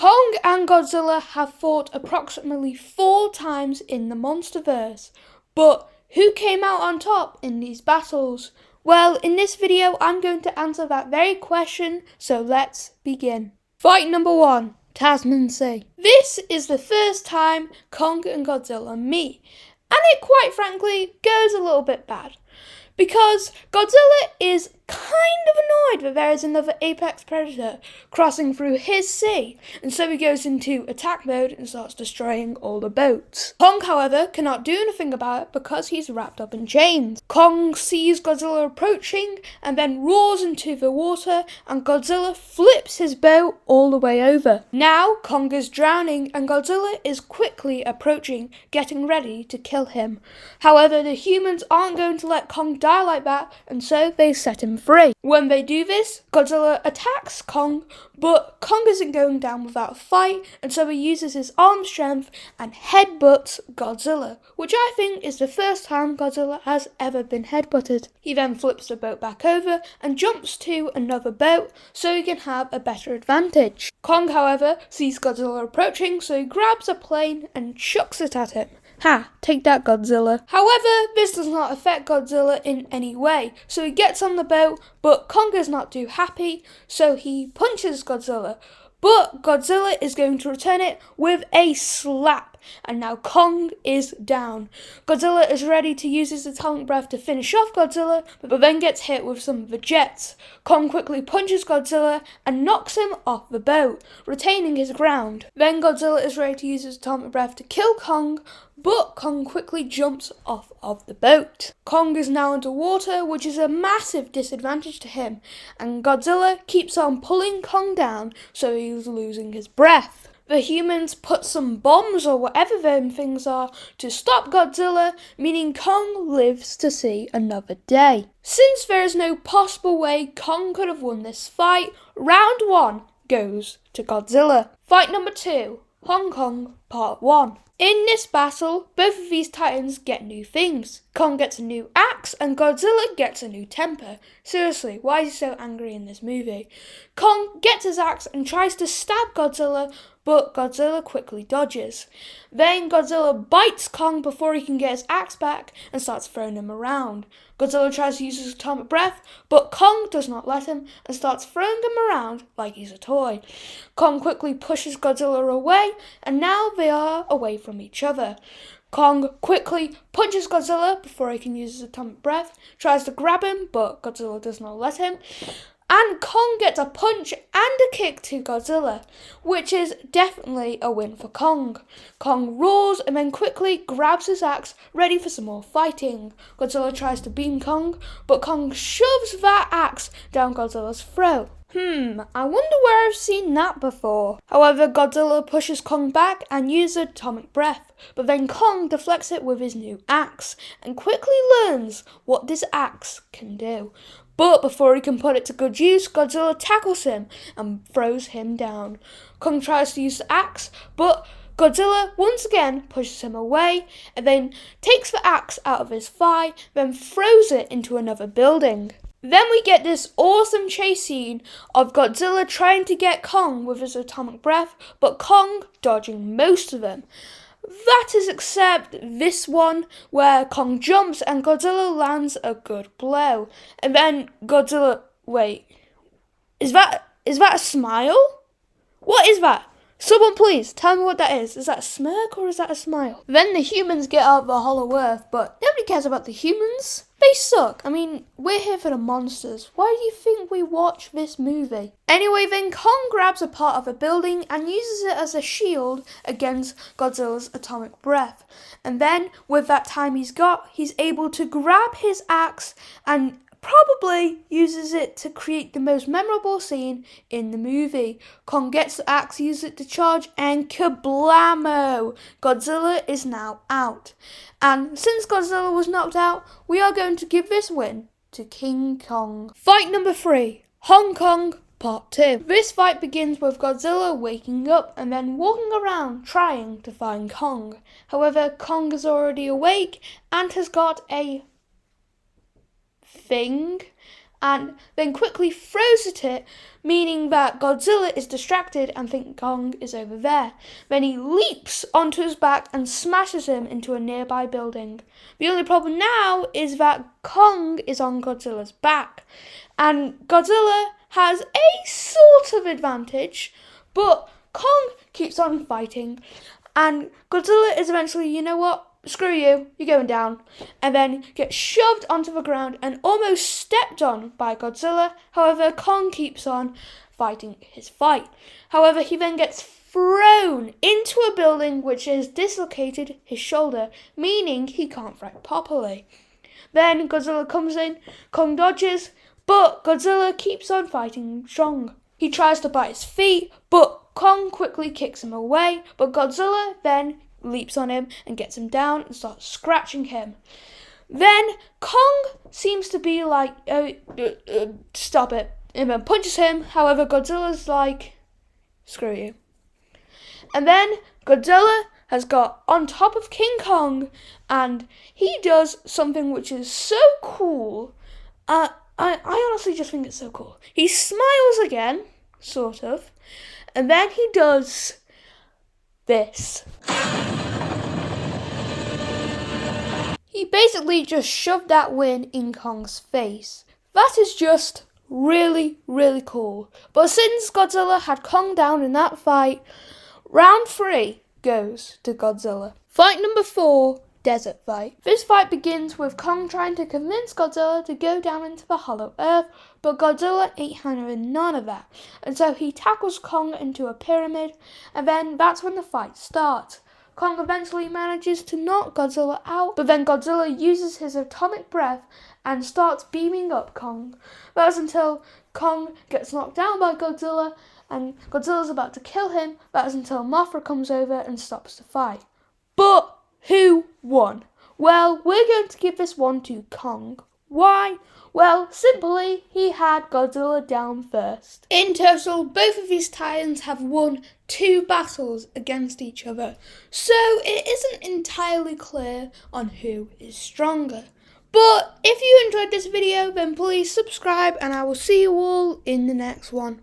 Kong and Godzilla have fought approximately 4 times in the Monsterverse, but who came out on top in these battles? Well, in this video I'm going to answer that very question, so let's begin. Fight number 1, Tasman Sea. This is the first time Kong and Godzilla meet, and it quite frankly goes a little bit bad. Because Godzilla is kind of annoyed that there is another apex predator crossing through his sea, and so he goes into attack mode and starts destroying all the boats. Kong, however, cannot do anything about it because he's wrapped up in chains. Kong sees Godzilla approaching and then roars into the water, and Godzilla flips his boat all the way over. Now Kong is drowning and Godzilla is quickly approaching, getting ready to kill him. However, the humans aren't going to let Kong die like that, and so they set him free. When they do this, Godzilla attacks Kong, but Kong isn't going down without a fight, and so he uses his arm strength and headbutts Godzilla, which I think is the first time Godzilla has ever been headbutted. He then flips the boat back over and jumps to another boat so he can have a better advantage. Kong, however, sees Godzilla approaching, so he grabs a plane and chucks it at him. Ha, take that, Godzilla. However, this does not affect Godzilla in any way, so he gets on the boat, but Kong is not too happy, so he punches Godzilla. But Godzilla is going to return it with a slap, and now Kong is down. Godzilla is ready to use his atomic breath to finish off Godzilla, but then gets hit with some of the jets. Kong quickly punches Godzilla and knocks him off the boat, retaining his ground. Then Godzilla is ready to use his atomic breath to kill Kong, but Kong quickly jumps off of the boat. Kong is now underwater, which is a massive disadvantage to him, and Godzilla keeps on pulling Kong down, so he's losing his breath. The humans put some bombs or whatever them things are to stop Godzilla, meaning Kong lives to see another day. Since there is no possible way Kong could have won this fight, round 1 goes to Godzilla. Fight number 2, Hong Kong Part 1. In this battle, both of these titans get new things. Kong gets a new axe and Godzilla gets a new temper. Seriously, why is he so angry in this movie? Kong gets his axe and tries to stab Godzilla, but Godzilla quickly dodges. Then Godzilla bites Kong before he can get his axe back and starts throwing him around. Godzilla tries to use his atomic breath, but Kong does not let him and starts throwing him around like he's a toy. Kong quickly pushes Godzilla away, and now they are away from each other. Kong quickly punches Godzilla before he can use his atomic breath, tries to grab him, but Godzilla does not let him. And Kong gets a punch and a kick to Godzilla, which is definitely a win for Kong. Kong roars and then quickly grabs his axe, ready for some more fighting. Godzilla tries to beam Kong, but Kong shoves that axe down Godzilla's throat. I wonder where I've seen that before. However, Godzilla pushes Kong back and uses atomic breath, but then Kong deflects it with his new axe and quickly learns what this axe can do. But before he can put it to good use, Godzilla tackles him and throws him down. Kong tries to use the axe, but Godzilla once again pushes him away and then takes the axe out of his thigh, then throws it into another building. Then we get this awesome chase scene of Godzilla trying to get Kong with his atomic breath, but Kong dodging most of them. That is except this one where Kong jumps and Godzilla lands a good blow. And then Godzilla... Wait. Is that a smile? What is that? Someone please tell me what that is. Is that a smirk or is that a smile? Then the humans get out of the Hollow Earth, but nobody cares about the humans. They suck. I mean, we're here for the monsters. Why do you think we watch this movie? Anyway, then Kong grabs a part of a building and uses it as a shield against Godzilla's atomic breath. And then, with that time he's got, he's able to grab his axe and probably uses it to create the most memorable scene in the movie. Kong gets the axe, uses it to charge, and kablamo! Godzilla is now out. And since Godzilla was knocked out, we are going to give this win to King Kong. Fight number 3, Hong Kong Part 2. This fight begins with Godzilla waking up and then walking around trying to find Kong. However, Kong is already awake and has got a thing, and then quickly throws at it, meaning that Godzilla is distracted and thinks Kong is over there. Then he leaps onto his back and smashes him into a nearby building. The only problem now is that Kong is on Godzilla's back, and Godzilla has a sort of advantage, but Kong keeps on fighting, and Godzilla is eventually, you know what? Screw you, you're going down, and then gets shoved onto the ground and almost stepped on by Godzilla. However, Kong keeps on fighting his fight. However, he then gets thrown into a building which has dislocated his shoulder, meaning he can't fight properly. Then Godzilla comes in, Kong dodges, but Godzilla keeps on fighting strong. He tries to bite his feet, but Kong quickly kicks him away, but Godzilla then leaps on him and gets him down and starts scratching him. Then Kong seems to be like, stop it, and then punches him. However, Godzilla's like, screw you. And then Godzilla has got on top of King Kong, and he does something which is so cool. I honestly just think it's so cool. He smiles again, sort of, and then he does this. He basically just shoved that win in Kong's face. That is just really, really cool. But since Godzilla had Kong down in that fight, round 3 goes to Godzilla. Fight number 4, desert fight. This fight begins with Kong trying to convince Godzilla to go down into the hollow earth, but Godzilla ain't having none of that. And so he tackles Kong into a pyramid, and then that's when the fight starts. Kong eventually manages to knock Godzilla out, but then Godzilla uses his atomic breath and starts beaming up Kong. That's until Kong gets knocked down by Godzilla and Godzilla's about to kill him. That's until Mothra comes over and stops the fight. But who won? Well, we're going to give this one to Kong. Why? Well, simply, he had Godzilla down first. In total, both of these titans have won 2 battles against each other, so it isn't entirely clear on who is stronger. But if you enjoyed this video, then please subscribe, and I will see you all in the next one.